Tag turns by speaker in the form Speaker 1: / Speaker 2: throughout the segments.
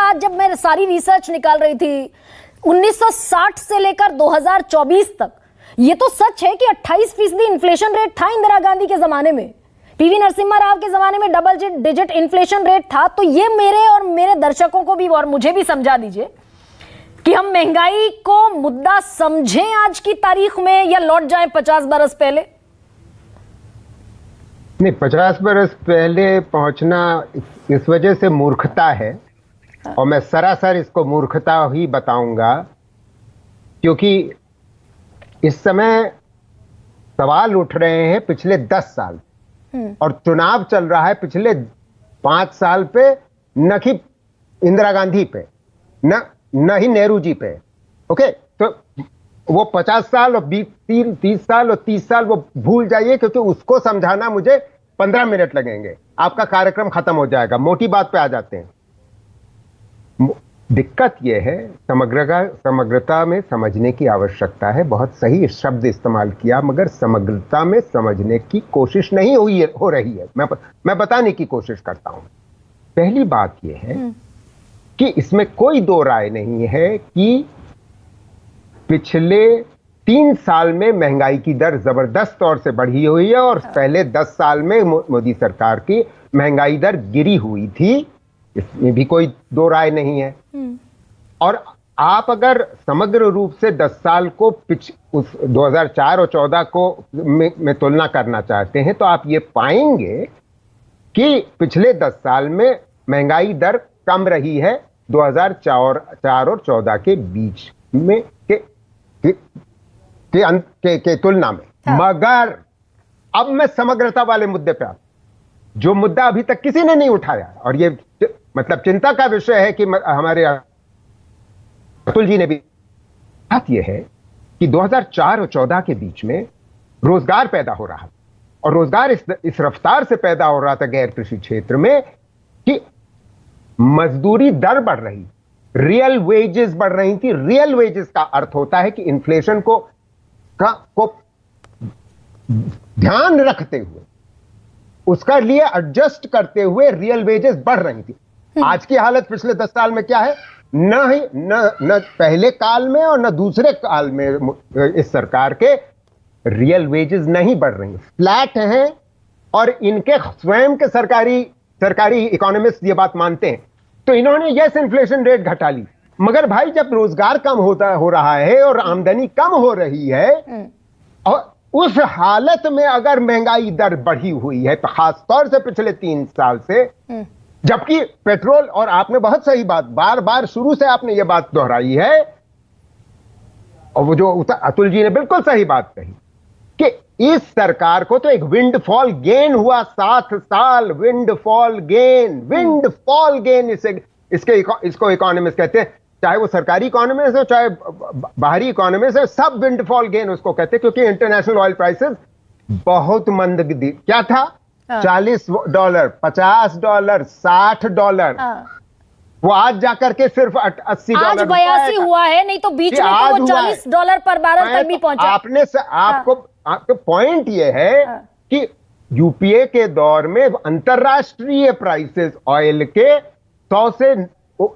Speaker 1: आज जब मैं सारी रिसर्च निकाल रही थी 1960 से लेकर 2024 तक, ये तो सच है कि 28% इन्फ्लेशन रेट था इंदिरा गांधी के जमाने में, पीवी नरसिम्हा राव के जमाने में डबल डिजिट इन्फ्लेशन रेट था। तो ये मेरे और मेरे दर्शकों को भी और मुझे भी समझा दीजिए कि हम महंगाई को मुद्दा समझें आज की तारीख में या लौट जाएं 50 बरस पहले।
Speaker 2: नहीं, 50 बरस पहले पहुंचना इस वजह से मूर्खता है, और मैं सरासर इसको मूर्खता ही बताऊंगा, क्योंकि इस समय सवाल उठ रहे हैं पिछले 10 साल और चुनाव चल रहा है पिछले 5 साल पे, न कि इंदिरा गांधी पे, न ही नेहरू जी पे। ओके, तो वो 50 साल और 30 साल और 30 साल वो भूल जाइए, क्योंकि उसको समझाना मुझे 15 मिनट लगेंगे, आपका कार्यक्रम खत्म हो जाएगा। मोटी बात पे आ जाते हैं। दिक्कत यह है, समग्रता में समझने की आवश्यकता है। बहुत सही शब्द इस्तेमाल किया, मगर समग्रता में समझने की कोशिश नहीं हो रही है। मैं बताने की कोशिश करता हूं। पहली बात यह है कि इसमें कोई दो राय नहीं है कि पिछले 3 साल में महंगाई की दर जबरदस्त तौर से बढ़ी हुई है, और पहले 10 साल में मोदी सरकार की महंगाई दर गिरी हुई थी, इसमें भी कोई दो राय नहीं है। और आप अगर समग्र रूप से 10 साल को उस 2004 और 14 को में तुलना करना चाहते हैं, तो आप ये पाएंगे कि पिछले 10 साल में महंगाई दर कम रही है 2004 और 14 के बीच में के तुलना में। मगर अब मैं समग्रता वाले मुद्दे पे जो मुद्दा अभी तक किसी ने नहीं उठाया, और ये मतलब चिंता का विषय है कि हमारे अतुल जी ने भी, बात यह है कि 2004 और 14 के बीच में रोजगार पैदा हो रहा, और रोजगार इस रफ्तार से पैदा हो रहा था गैर कृषि क्षेत्र में कि मजदूरी दर बढ़ रही, रियल वेजेस बढ़ रही थी। रियल वेजेस का अर्थ होता है कि इन्फ्लेशन को ध्यान रखते हुए, उसका लिए एडजस्ट करते हुए रियल वेजेस बढ़ रही थी। आज की हालत पिछले 10 साल में क्या है? न पहले काल में और न दूसरे काल में इस सरकार के रियल वेजेस नहीं बढ़ रही, फ्लैट हैं। और इनके स्वयं के सरकारी इकोनॉमिस्ट ये बात मानते हैं। तो इन्होंने यस इन्फ्लेशन रेट घटा ली, मगर भाई जब रोजगार कम हो रहा है और आमदनी कम हो रही है, और उस हालत में अगर महंगाई दर बढ़ी हुई है, तो खासतौर से पिछले 3 साल से, जबकि पेट्रोल, और आपने बहुत सही बात बार बार शुरू से आपने ये बात दोहराई है, और वो जो अतुल जी ने बिल्कुल सही बात कही कि इस सरकार को तो एक विंडफॉल गेन हुआ 7 साल, विंडफॉल गेन इसको इकोनॉमिस्ट कहते हैं, चाहे वो सरकारी इकोनॉमिस्ट हो चाहे बाहरी इकोनॉमिस्ट हो, सब विंडफॉल गेन उसको कहते हैं, क्योंकि इंटरनेशनल ऑयल प्राइसेस बहुत मंद क्या था, $40, $50, $60, वो आज जाकर के सिर्फ $80
Speaker 1: आज 82 हुआ है, नहीं तो बीच में तो वो $40 पर बैरल तक भी पहुंचा।
Speaker 2: आपको पॉइंट ये है कि यूपीए के दौर में अंतरराष्ट्रीय प्राइसेस ऑयल के 100 से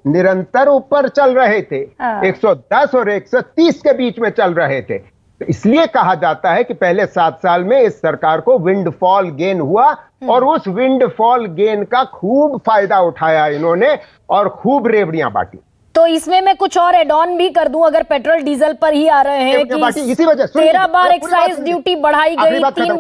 Speaker 2: निरंतर ऊपर चल रहे थे, 110 और 130 के बीच में चल रहे थे। तो इसलिए कहा जाता है कि पहले 7 साल में इस सरकार को विंडफॉल गेन हुआ, और उस विंडफॉल गेन का खूब फायदा उठाया इन्होंने और खूब रेवड़ियां बांटी।
Speaker 1: तो इसमें मैं कुछ और एड ऑन भी कर दूं, अगर पेट्रोल डीजल पर ही आ रहे हैं कि
Speaker 2: इसी वजह
Speaker 1: 13 बार एक्साइज ड्यूटी बढ़ाई गई, 3 बार